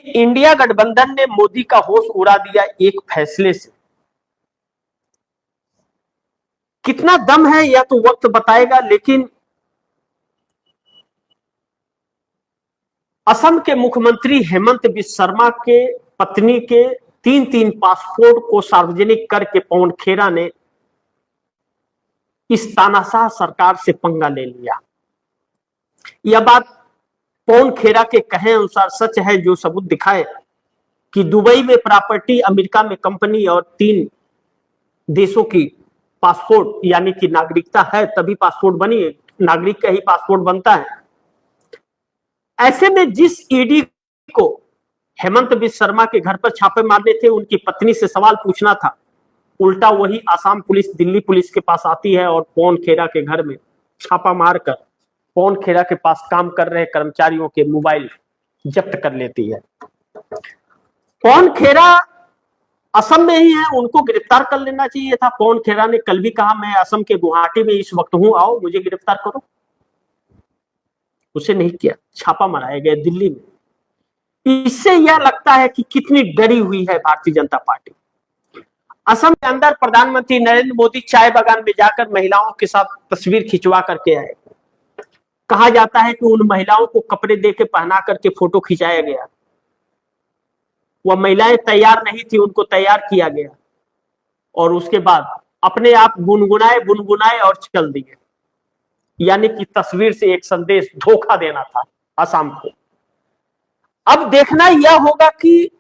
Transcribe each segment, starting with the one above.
India गठबंधन ने मोदी का होश उड़ा दिया एक फैसले से। कितना दम है यह तो वक्त बताएगा, लेकिन असम के मुख्यमंत्री हेमंत बिस्वा शर्मा के पत्नी के 3-3 पासपोर्ट को सार्वजनिक करके पवन खेरा ने इस तानाशाह सरकार से पंगा ले लिया। यह बात पवन खेरा के कहे अनुसार सच है, जो सबूत दिखाए कि दुबई में प्रॉपर्टी, अमेरिका में कंपनी और 3 देशों की पासपोर्ट यानी कि नागरिकता है तभी पासपोर्ट बनी है, नागरिक का ही पासपोर्ट बनता है। ऐसे में जिस ईडी को हेमंत बिस्वा शर्मा के घर पर छापे मारने थे, उनकी पत्नी से सवाल पूछना था, उल्टा वही आसाम पुलिस दिल्ली पुलिस के पास आती है और पवन खेरा के घर में छापा मारकर पवन खेरा के पास काम कर रहे कर्मचारियों के मोबाइल जब्त कर लेती है। पवन खेरा असम में ही है, उनको गिरफ्तार कर लेना चाहिए था। पवन खेरा ने कल भी कहा, मैं असम के गुवाहाटी में इस वक्त हूं, आओ मुझे गिरफ्तार करो। उसे नहीं किया, छापा मराया गया दिल्ली में। इससे यह लगता है कि कितनी डरी हुई है भारतीय जनता पार्टी। असम के अंदर प्रधानमंत्री नरेंद्र मोदी चाय बागान में जाकर महिलाओं के साथ तस्वीर खिंचवा करके आए। कहा जाता है कि उन महिलाओं को कपड़े देके पहना करके फोटो खिंचाया गया। वह महिलाएं तैयार नहीं थी, उनको तैयार किया गया और उसके बाद अपने आप गुनगुनाए और चल दिए। यानी कि तस्वीर से एक संदेश, धोखा देना था असम को। अब देखना यह होगा कि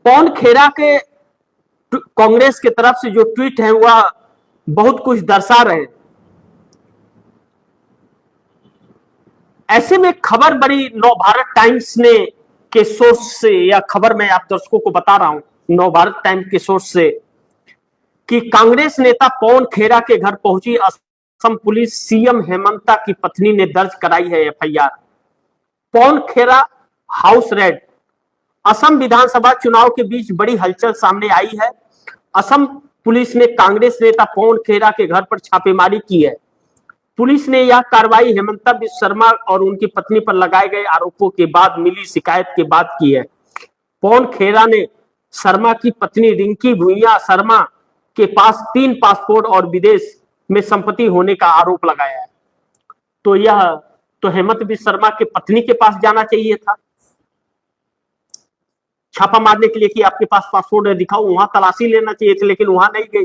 पवन खेरा के कांग्रेस की तरफ से जो ट्वीट है वह बहुत कुछ दर्शा रहे हैं। ऐसे में खबर बड़ी नवभारत टाइम्स ने के सोर्स से, यह खबर मैं आप दर्शकों को बता रहा हूं नवभारत टाइम्स के सोर्स से, कि कांग्रेस नेता पवन खेरा के घर पहुंची असम पुलिस। सीएम हेमंता की पत्नी ने दर्ज कराई है एफआईआर। पवन खेरा हाउस रेड। असम विधानसभा चुनाव के बीच बड़ी हलचल सामने आई है। असम पुलिस ने कांग्रेस नेता पवन खेरा के घर पर छापेमारी की है। पुलिस ने यह कार्रवाई हेमंता बिस्वा शर्मा और उनकी पत्नी पर लगाए गए आरोपों के बाद मिली शिकायत के बाद की है। पवन खेरा ने शर्मा की पत्नी रिंकी भुइयां शर्मा के पास 3 पासपोर्ट और विदेश में संपत्ति होने का आरोप लगाया है। तो यह तो हेमंत बिस्वा शर्मा के पत्नी के पास जाना चाहिए था छापा मारने के लिए कि आपके पास पासपोर्ट है, दिखाओ। वहां तलाशी लेना चाहिए थी, लेकिन वहां नहीं गई।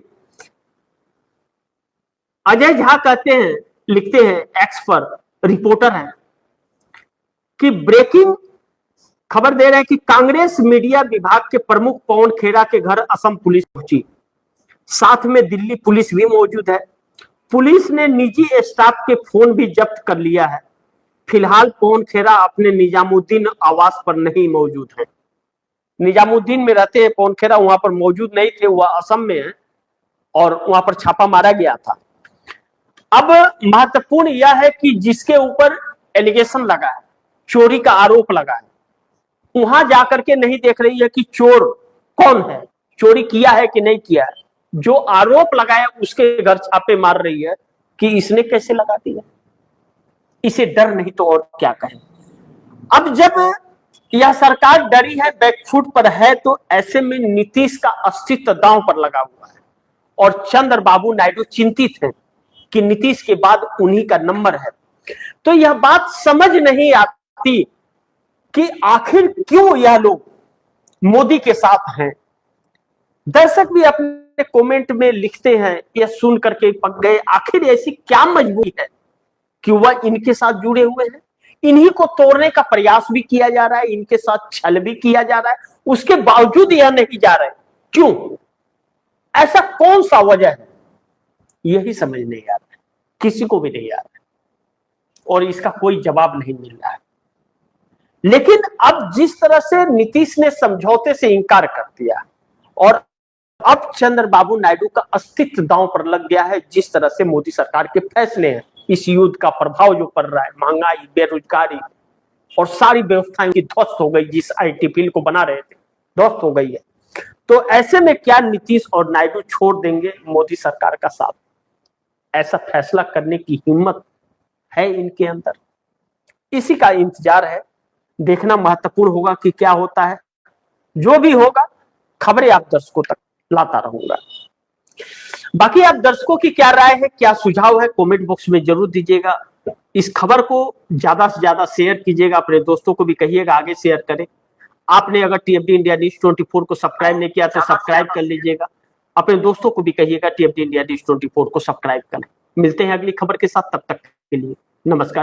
अजय झा कहते हैं, लिखते हैं एक्स पर, रिपोर्टर हैं, कि ब्रेकिंग खबर दे रहे हैं कि कांग्रेस मीडिया विभाग के प्रमुख पवन खेरा के घर असम पुलिस पहुंची। साथ में दिल्ली पुलिस भी मौजूद है। पुलिस ने निजी स्टाफ के फोन भी जब्त कर लिया है। फिलहाल पवन खेरा अपने निजामुद्दीन आवास पर नहीं मौजूद है। निजामुद्दीन में रहते हैं पवन खेरा, वहां पर मौजूद नहीं थे, वह असम में है और वहां पर छापा मारा गया था। अब महत्वपूर्ण यह है कि जिसके ऊपर एलिगेशन लगा है, चोरी का आरोप लगा है, वहां जाकर के नहीं देख रही है कि चोर कौन है, चोरी किया है कि नहीं किया है। जो आरोप लगाया उसके घर छापे मार रही है कि इसने कैसे लगा दिया। इसे डर नहीं तो और क्या कहें। अब जब यह सरकार डरी है, बैकफुट पर है, तो ऐसे में नीतीश का अस्तित्व दांव पर लगा हुआ है और चंद्रबाबू नायडू चिंतित हैं कि नीतीश के बाद उन्हीं का नंबर है। तो यह बात समझ नहीं आती कि आखिर क्यों यह लोग मोदी के साथ हैं। दर्शक भी अपने कमेंट में लिखते हैं, यह सुन करके पक गए, आखिर ऐसी क्या मजबूरी है कि वह इनके साथ जुड़े हुए हैं। इन्हीं को तोड़ने का प्रयास भी किया जा रहा है, इनके साथ छल भी किया जा रहा है, उसके बावजूद यह नहीं जा रहे। क्यों? ऐसा कौन सा वजह है, यही समझ नहीं आ रहा है, किसी को भी नहीं आ रहा है और इसका कोई जवाब नहीं मिल रहा है। लेकिन अब जिस तरह से नीतीश ने समझौते से इंकार कर दिया और अब चंद्रबाबू नायडू का अस्तित्व दांव पर लग गया है, जिस तरह से मोदी सरकार के फैसले हैं, इस युद्ध का प्रभाव जो पड़ रहा है, महंगाई, बेरोजगारी और सारी व्यवस्थाएं की ध्वस्त हो गई, जिस आईटी फील्ड को बना रहे थे ध्वस्त हो गई है। तो ऐसे में क्या नीतीश और नायडू छोड़ देंगे मोदी सरकार का साथ? ऐसा फैसला करने की हिम्मत है इनके अंदर? इसी का इंतजार है। देखना महत्वपूर्ण होगा कि क्या होता है। जो भी होगा खबरें आप दर्शकों तक लाता रहूंगा। बाकी आप दर्शकों की क्या राय है, क्या सुझाव है, कमेंट बॉक्स में जरूर दीजिएगा। इस खबर को ज्यादा से ज्यादा शेयर कीजिएगा, अपने दोस्तों को भी कहिएगा आगे शेयर करें। आपने अगर टीएफडी इंडिया न्यूज 24 को सब्सक्राइब नहीं किया तो सब्सक्राइब कर लीजिएगा। अपने दोस्तों को भी कहिएगा टीएफडी इंडिया न्यूज 24 को सब्सक्राइब करें। मिलते हैं अगली खबर के साथ, तब तक के लिए नमस्कार।